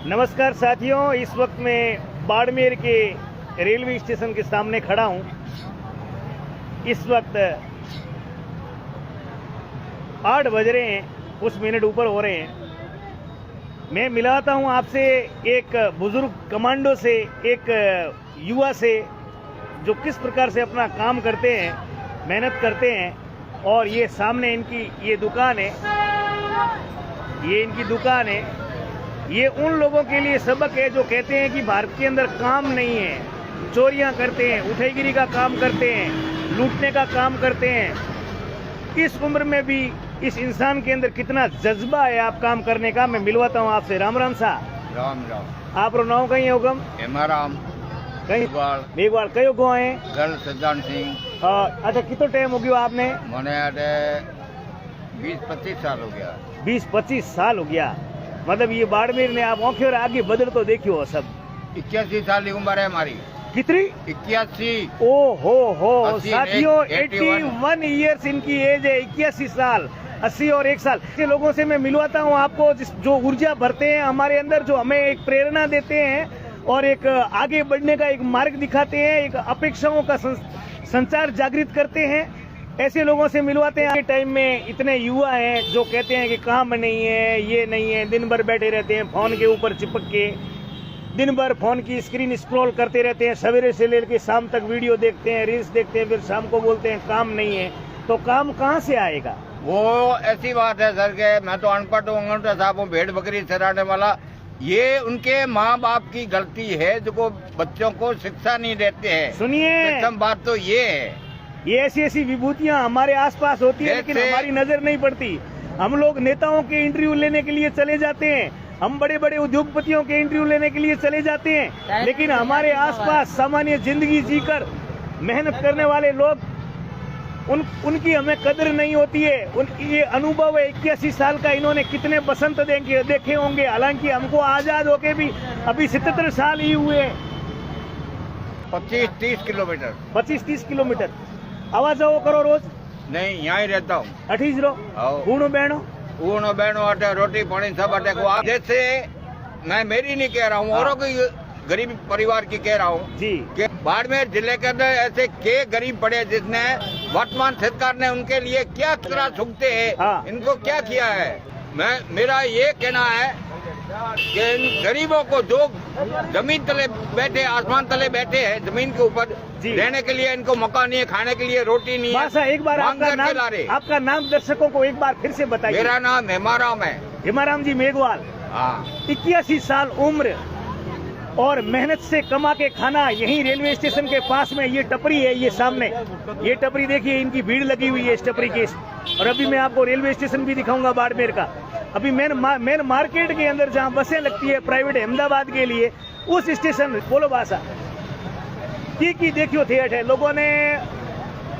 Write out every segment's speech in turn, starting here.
नमस्कार साथियों, इस वक्त मैं बाड़मेर के रेलवे स्टेशन के सामने खड़ा हूं। इस वक्त 8 बज रहे हैं, कुछ मिनट ऊपर हो रहे हैं। मैं मिलाता हूं आपसे एक बुजुर्ग कमांडो से, एक युवा से, जो किस प्रकार से अपना काम करते हैं, मेहनत करते हैं। और ये सामने इनकी ये दुकान है, ये इनकी दुकान है। ये उन लोगों के लिए सबक है जो कहते हैं कि भारत के अंदर काम नहीं है, चोरियां करते हैं, उठाईगिरी का काम करते हैं, लूटने का काम करते हैं। इस उम्र में भी इस इंसान के अंदर कितना जज्बा है आप काम करने का। मैं मिलवाता हूँ आपसे। राम राम सा। राम राम। आप नाम कहीं होगम हेमाराम कहीं मेघवाल कयो गो है गल सज्जान सिंह। अच्छा, कितना टाइम हो गया आपने? मैंने 20-25 साल हो गया। 20-25 साल हो गया। मतलब ये बाड़मेर ने आप आंखें और आगे बदल तो देखियो हो सब। 81 साल की उम्र है हमारी। कितनी? 81। ओ हो 80 साथियों, 81 81 ईयर्स इनकी एज है। 81 साल, 80 और 1 साल। ऐसे लोगों से मैं मिलवाता हूँ आपको जो ऊर्जा भरते हैं हमारे अंदर, जो हमें एक प्रेरणा देते हैं और एक आगे बढ़ने का एक मार्ग दिखाते हैं, एक अपेक्षाओं का संचार जागृत करते हैं। ऐसे लोगों से मिलवाते हैं। आज के टाइम में इतने युवा हैं जो कहते हैं कि काम नहीं है, ये नहीं है, दिन भर बैठे रहते हैं फोन के ऊपर चिपक के, दिन भर फोन की स्क्रीन स्क्रॉल करते रहते हैं, सवेरे से लेकर शाम तक वीडियो देखते हैं, रील्स देखते हैं, फिर शाम को बोलते हैं काम नहीं है। तो काम कहाँ से आएगा? वो ऐसी बात है सर के मैं तो अनपढ़ हूँ, अंगूठा साहब हूँ, भेड़ बकरी चराने वाला। ये उनके माँ बाप की गलती है जो बच्चों को शिक्षा नहीं देते हैं। सुनिए, प्रथम बात तो ये है। ये ऐसी विभूतियां हमारे आसपास होती है, लेकिन हमारी नजर नहीं पड़ती। हम लोग नेताओं के इंटरव्यू लेने के लिए चले जाते हैं, हम बड़े बड़े उद्योगपतियों के इंटरव्यू लेने के लिए चले जाते हैं, लेकिन हमारे आसपास सामान्य जिंदगी जीकर मेहनत करने वाले लोग, उनकी हमें कदर नहीं होती है। ये अनुभव है 81 साल का। इन्होंने कितने बसंत देखे होंगे। हालांकि हमको आजाद होके भी अभी 77 साल ही हुए। 25-30 किलोमीटर। 25-30 किलोमीटर आवा जाओ करो रोज? नहीं, यहाँ ही रहता हूँ। अठीस रो ऊनो बहनो अटे रोटी पानी सब अटे को। जैसे मैं मेरी नहीं कह रहा हूँ, औरों की गरीब परिवार की कह रहा हूँ जी, कि बाड़मेर जिले के अंदर ऐसे के गरीब पड़े जिसने वर्तमान सरकार ने उनके लिए क्या करा सकते हैं। हाँ। इनको क्या किया है। मेरा ये कहना है कि इन गरीबों को जो जमीन तले बैठे, आसमान तले बैठे हैं, जमीन के ऊपर रहने के लिए इनको मकान नहीं है, खाने के लिए रोटी नहीं है। एक बार आपका नाम दर्शकों को एक बार फिर से बताइए। मेरा नाम हेमाराम है। हेमाराम जी मेघवाल। हाँ। 81 साल उम्र और मेहनत से कमा के खाना। यहीं रेलवे स्टेशन के पास में ये टपरी है, ये सामने ये टपरी देखिए, इनकी भीड़ लगी हुई है इस टपरी के। और अभी मैं आपको रेलवे स्टेशन भी दिखाऊंगा बाड़मेर का। अभी मेन मार्केट के अंदर जहाँ बसें लगती है प्राइवेट अहमदाबाद के लिए, उस स्टेशन बोलो भाषा की देखियो थिएट है। लोगों ने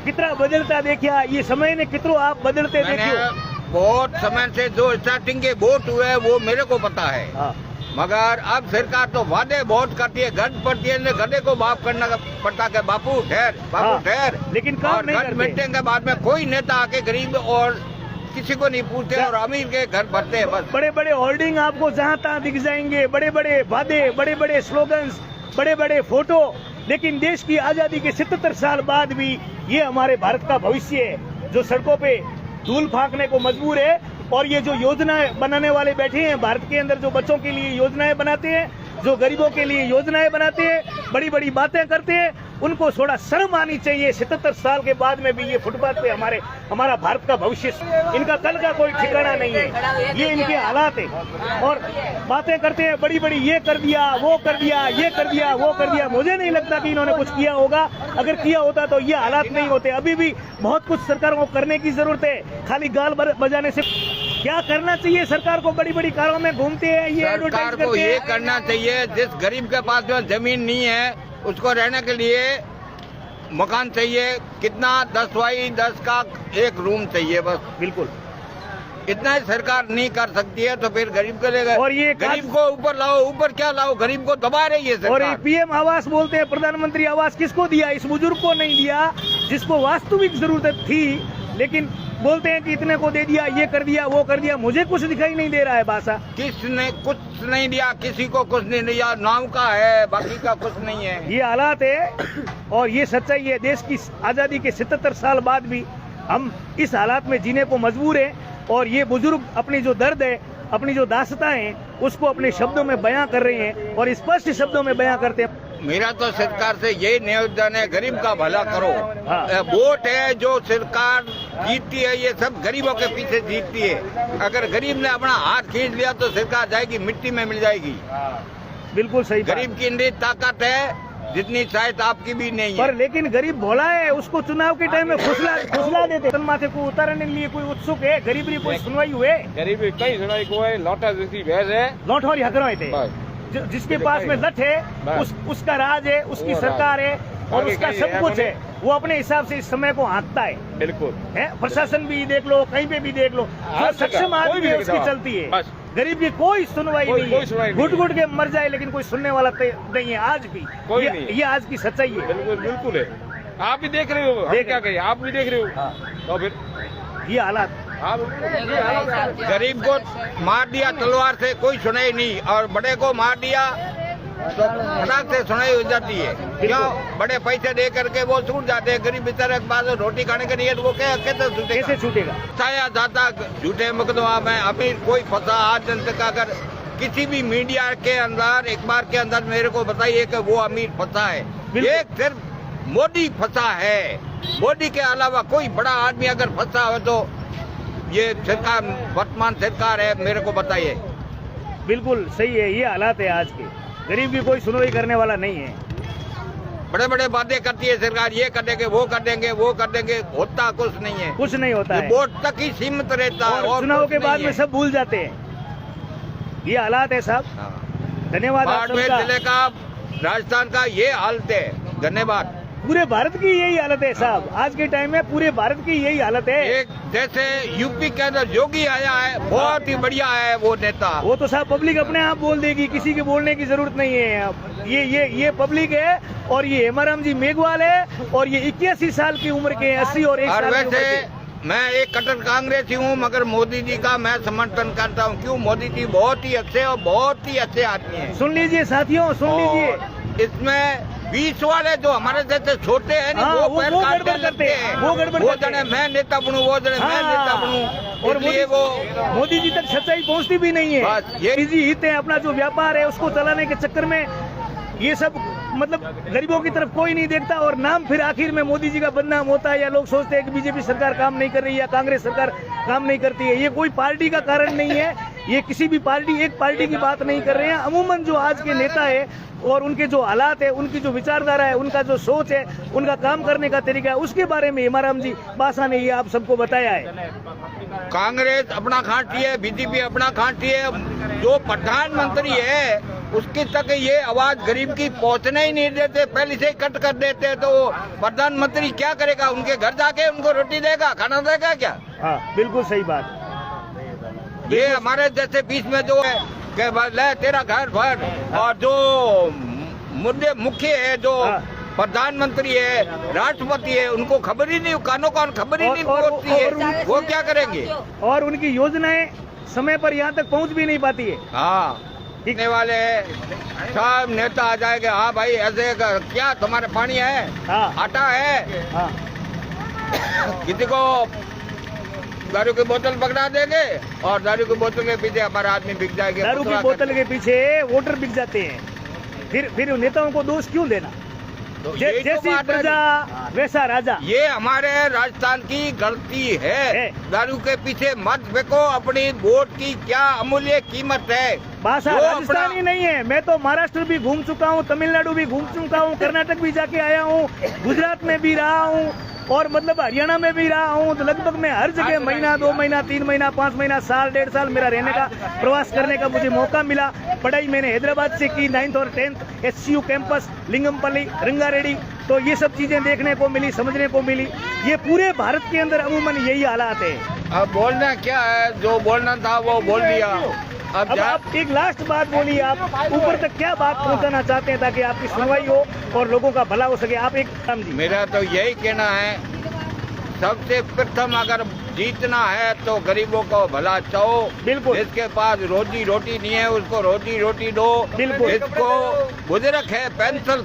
कितना बदलता देखा, ये समय ने कितनो आप बदलते देखियो। बहुत समय से जो स्टार्टिंग के वोट हुए वो मेरे को पता है। हाँ। मगर अब सरकार तो वादे बहुत करती है, गद पड़ती है, गधे को माफ करना पड़ता है। बापू ठहर, लेकिन काम नहीं करते। मिटने के बाद में कोई नेता आके गरीब और किसी को नहीं पूछते और अमीर के घर भरते हैं। बस बड़े बड़े होर्डिंग आपको जहाँ तहाँ दिख जाएंगे, बड़े बड़े वादे, बड़े बड़े स्लोगन्स, बड़े बड़े फोटो। लेकिन देश की आजादी के 77 साल बाद भी ये हमारे भारत का भविष्य है जो सड़कों पे धूल फांकने को मजबूर है। और ये जो योजनाएं बनाने वाले बैठे हैं भारत के अंदर, जो बच्चों के लिए योजनाएं बनाते हैं, जो गरीबों के लिए योजनाएं बनाते हैं, बड़ी बड़ी बातें करते हैं, उनको थोड़ा शर्म आनी चाहिए। 77 साल के बाद में भी ये फुटपाथ पे हमारा भारत का भविष्य, इनका कल का कोई ठिकाना नहीं है। ये इनके हालात है और बातें करते हैं बड़ी बड़ी, ये कर दिया, वो कर दिया, ये कर दिया, वो कर दिया। मुझे नहीं लगता कि इन्होंने कुछ किया होगा। अगर किया होता तो ये हालात नहीं होते। अभी भी बहुत कुछ सरकारों को करने की जरूरत है। खाली गाल बजाने से क्या करना चाहिए? सरकार को बड़ी बड़ी कारों में घूमते हैं, ये सरकार को ये करना चाहिए, जिस गरीब के पास जो जमीन नहीं है उसको रहने के लिए मकान चाहिए। कितना 10x10 का एक रूम चाहिए बस। बिल्कुल, इतना ही सरकार नहीं कर सकती है तो फिर गरीब को लेगा। और ये गरीब को ऊपर लाओ, ऊपर क्या लाओ, गरीब को दबा रही है सरकार। और ये पीएम आवास बोलते हैं, प्रधानमंत्री आवास किसको दिया? इस बुजुर्ग को नहीं दिया जिसको वास्तविक जरूरत थी। लेकिन बोलते हैं कि इतने को दे दिया, ये कर दिया, वो कर दिया। मुझे कुछ दिखाई नहीं दे रहा है बासा। किसने कुछ नहीं दिया, किसी को कुछ नहीं दिया, नाम का है, बाकी का कुछ नहीं है। ये हालात है और ये सच्चाई है। देश की आजादी के 77 साल बाद भी हम इस हालात में जीने को मजबूर हैं। और ये बुजुर्ग अपनी जो दर्द है, अपनी जो दास्तां हैं, उसको अपने शब्दों में बयां कर रहे हैं और स्पष्ट शब्दों में बयां करते हैं। मेरा तो सरकार से यही निवेदन है, गरीब का भला करो। हाँ। वोट है जो सरकार जीतती है, ये सब गरीबों के पीछे जीतती है। अगर गरीब ने अपना हाथ खींच लिया तो सरकार जाएगी, मिट्टी में मिल जाएगी। बिल्कुल सही बात। गरीब की इतनी ताकत है जितनी शायद आपकी भी नहीं है। पर लेकिन गरीब भोला है, उसको चुनाव के टाइम में फुसला देते। तन माथे को उतारने के लिए कोई उत्सुक है? गरीब की कोई सुनवाई हुए? गरीब कई सुनाई को है, लौटा जैसी भैंस है, लौट और हकरो थे। जिसके पास में लठ है उसका राज है, उसकी सरकार है और उसका सब कुछ है। वो अपने हिसाब से इस समय को हाँकता है। बिल्कुल है, प्रशासन भी देख लो, कहीं पे भी देख लो, जो सक्षम आदमी है उसकी चलती है। गरीब की कोई सुनवाई नहीं है। घुट घुट के मर जाए लेकिन कोई सुनने वाला नहीं है आज भी। कोई नहीं। ये आज की सच्चाई है। बिल्कुल बिल्कुल है। आप भी देख रहे हो, हम क्या कहें, आप भी देख रहे हो। तो फिर ये हालात आप गरीब को मार दिया तलवार से, कोई सुनाई नहीं, और बड़े को मार दिया तो फटाक से सुनाई हो जाती है। क्यों? बड़े पैसे दे करके वो छूट जाते हैं। गरीब बेचारे के पास रोटी खाने के लिए वो कैसे छूटेगा? बताया जाता झूठे मुकदमा में अभी कोई फंसा आज जनता का। अगर किसी भी मीडिया के अंदर एक बार के अंदर मेरे को बताइए कि वो अमीर फंसा है। ये सिर्फ मोदी फंसा है। मोदी के अलावा कोई बड़ा आदमी अगर फंसा हो तो ये सरकार, वर्तमान सरकार है, मेरे को बताइए। बिल्कुल सही है। ये हालात है आज के। गरीब की कोई सुनवाई करने वाला नहीं है। बड़े बड़े बातें करती है सरकार, ये कर देंगे, वो कर देंगे, वो कर देंगे, होता कुछ नहीं है। कुछ नहीं होता है। वोट तक ही सीमित रहता है और चुनाव के बाद में सब भूल जाते हैं। ये हालात है साहब। धन्यवाद। बाड़मेर जिले का, राजस्थान का ये हालत है। धन्यवाद। पूरे भारत की यही हालत है साहब। आज के टाइम में पूरे भारत की यही हालत है। एक जैसे यूपी के अंदर योगी आया है, बहुत ही बढ़िया है वो नेता। वो तो साहब पब्लिक अपने आप बोल देगी, किसी के बोलने की जरूरत नहीं है। ये पब्लिक है और ये हेमाराम जी मेघवाल है और ये 81 साल की उम्र के 80 और 1 साल की उम्र के। मैं एक कट्टर कांग्रेसी हूँ, मगर मोदी जी का मैं समर्थन करता हूँ। क्यों? मोदी जी बहुत ही अच्छे और बहुत ही अच्छे आदमी हैं। सुन लीजिए साथियों, सुन लीजिए। इसमें 20 वाले जो हमारे जैसे छोटे हैं हाँ, वो गड़बड़ करते हैं। वो गड़बड़ वो करते जने हैं। मैं नेता बनूं, वो जने मैं नेता बनूं, और इसलिए वो मोदी जी तक सच्चाई पहुंचती भी नहीं है। बस ये निजी हित है, अपना जो व्यापार है उसको चलाने के चक्कर में ये सब मतलब गरीबों की तरफ कोई नहीं देखता और नाम फिर आखिर में मोदी जी का बदनाम होता है। या लोग सोचते हैं कि बीजेपी सरकार काम नहीं कर रही है या कांग्रेस सरकार काम नहीं करती है। ये कोई पार्टी का कारण नहीं है। ये किसी भी पार्टी, एक पार्टी की बात नहीं कर रहे हैं। अमूमन जो आज के नेता है और उनके जो हालात है, उनकी जो विचारधारा है, उनका जो सोच है, उनका काम करने का तरीका है, उसके बारे में हेमाराम जी बासा ने ये आप सबको बताया है। कांग्रेस अपना खांटी है, बीजेपी अपना खांटी है। जो प्रधानमंत्री है उसकी तक ये आवाज गरीब की पहुंचने ही नहीं देते, पहले से ही कट कर देते। तो प्रधानमंत्री क्या करेगा? उनके घर जाके उनको रोटी देगा, खाना देगा क्या? हाँ, बिल्कुल सही बात। ये हमारे जैसे बीच में जो है कि ले तेरा घर भर, और जो मुद्दे मुख्य है, जो प्रधानमंत्री है, राष्ट्रपति है, उनको खबर ही नहीं, कानों कान खबर ही नहीं पहुंचती है। वो क्या करेंगे? और उनकी योजनाएं समय पर यहाँ तक पहुँच भी नहीं पाती है। हाँ, टिकने वाले सब नेता आ जाएंगे। हाँ भाई, ऐसे क्या तुम्हारे पानी है? हाँ। आटा है? हाँ। किसी को दारू की बोतल पकड़ा देंगे और दारू की बोतल के पीछे हमारा आदमी बिक जाएंगे। दारू की बोतल के पीछे वोटर बिक जाते हैं। फिर नेताओं को दोष क्यों देना? जैसी प्रजा वैसा राजा। ये हमारे राजस्थान की गलती है। दारू के पीछे मत फेंको। अपनी वोट की क्या अमूल्य कीमत है। भाषा राजस्थान ही नहीं है। मैं तो महाराष्ट्र भी घूम चुका हूँ, तमिलनाडु भी घूम चुका हूँ, कर्नाटक भी जाके आया हूँ, गुजरात में भी रहा हूँ और मतलब हरियाणा में भी रहा हूँ। तो लगभग मैं हर जगह महीना, 2 महीना, 3 महीना, 5 महीना, साल, 1.5 साल मेरा रहने का, प्रवास करने का मुझे मौका मिला। पढ़ाई मैंने हैदराबाद से की, 9th और 10th SCU campus, Lingampalli, Rangareddy. तो ये सब चीजें देखने को मिली, समझने को मिली। ये पूरे भारत के अंदर अमूमन यही हालात है। अब बोलना क्या है? जो बोलना था वो बोल दिया। अब आप एक लास्ट बात बोलिए, आप ऊपर तक क्या बात पहुंचाना चाहते हैं ताकि आपकी सुनवाई हो और लोगों का भला हो सके? आप एक काम जी। मेरा तो यही कहना है, सबसे प्रथम अगर जीतना है तो गरीबों को भला चाहो। बिल्कुल। जिसके पास रोजी रोटी नहीं है उसको रोजी रोटी दो। बिल्कुल। जिसको बुजुर्ग है पेंशन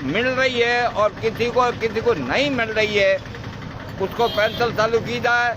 मिल रही है और किसी को नहीं मिल रही है उसको पेंशन चालू की जाए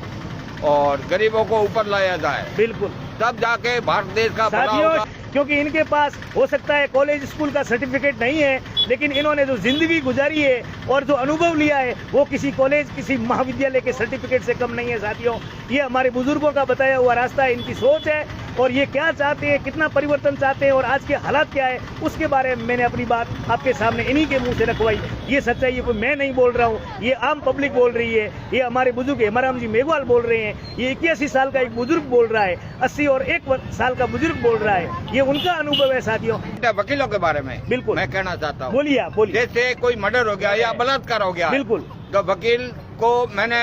और गरीबों को ऊपर लाया जाए। बिल्कुल। तब जाके भारत देश का भला साथियों, होगा। क्योंकि इनके पास हो सकता है कॉलेज स्कूल का सर्टिफिकेट नहीं है, लेकिन इन्होंने जो जिंदगी गुजारी है और जो अनुभव लिया है वो किसी कॉलेज किसी महाविद्यालय के सर्टिफिकेट से कम नहीं है। साथियों, ये हमारे बुजुर्गों का बताया हुआ रास्ता है, इनकी सोच है और ये क्या चाहते हैं, कितना परिवर्तन चाहते हैं और आज के हालात क्या है उसके बारे में मैंने अपनी बात आपके सामने इन्हीं के मुंह से रखवाई। ये सच्चाई है, कोई मैं नहीं बोल रहा हूँ, ये आम पब्लिक बोल रही है, ये हमारे बुजुर्ग हेमाराम जी मेघवाल बोल रहे हैं, ये 81 साल का एक बुजुर्ग बोल रहा है, 80 और 1 साल का बुजुर्ग बोल रहा है, ये उनका अनुभव है। साथियों, वकीलों के बारे में बिल्कुल मैं कहना चाहता हूँ। बोलिए आप, बोलिए। जैसे कोई मर्डर हो गया या बलात्कार हो गया, बिल्कुल, तो वकील को मैंने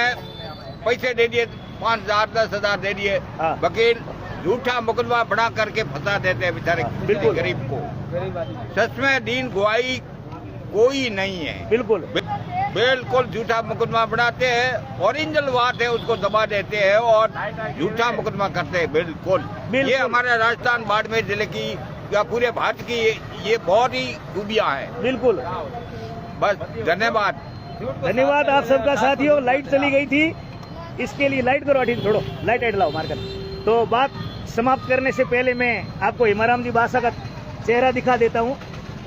पैसे दे दिए, 5,000 10,000 दे दिए। हाँ। वकील झूठा मुकदमा बना करके फंसा देते हैं बेचारे बिल्कुल। गरीब को। सच में दीन गुआई कोई नहीं है। बिल्कुल बिल्कुल झूठा मुकदमा बनाते हैं, ओरिजिनल बात है उसको दबा देते हैं और झूठा मुकदमा करते हैं। बिल्कुल। ये हमारे राजस्थान बाड़मेर जिले की या पूरे भारत की ये बहुत ही खूबियां हैं। बिल्कुल। बस धन्यवाद। धन्यवाद आप सबका। साथियों, लाइट चली गई थी, इसके लिए लाइट करो, ठीक छोड़ो, लाइट हेड लाओ मारकर। तो बात समाप्त करने से पहले मैं आपको हेमाराम जी बासा का चेहरा दिखा देता हूँ,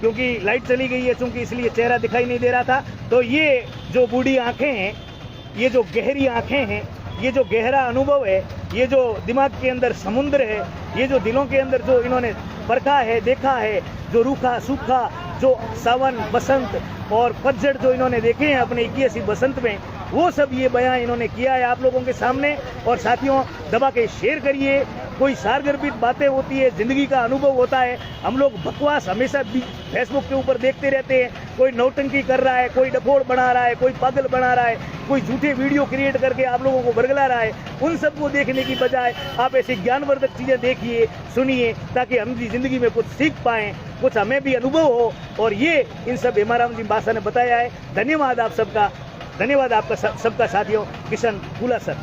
क्योंकि लाइट चली गई है चूंकि, इसलिए चेहरा दिखाई नहीं दे रहा था। तो ये जो बूढ़ी आंखें हैं, ये जो गहरी आंखें हैं, ये जो गहरा अनुभव है, ये जो दिमाग के अंदर समुद्र है, ये जो दिलों के अंदर जो इन्होंने परखा है, देखा है, जो रूखा सूखा, जो सावन बसंत और पतझड़ जो इन्होंने देखे हैं अपने 81 बसंत में, वो सब ये बयां इन्होंने किया है आप लोगों के सामने। और साथियों, दबा के शेयर करिए। कोई सारगर्भित बातें होती है, जिंदगी का अनुभव होता है, हम लोग बकवास हमेशा फेसबुक के ऊपर देखते रहते हैं। कोई नौटंकी कर रहा है, कोई डफोड़ बना रहा है, कोई पागल बना रहा है, कोई झूठे वीडियो क्रिएट करके आप लोगों को बरगला रहा है। उन सबको देखने की बजाय आप ऐसी ज्ञानवर्धक चीज़ें देखिए, सुनिए, ताकि हम भी जिंदगी में कुछ सीख पाएँ, कुछ हमें भी अनुभव हो। और ये इन सब हेमाराम जी बासा ने बताया है। धन्यवाद आप सबका, धन्यवाद आपका सबका। साथियों, किशन फूला सर।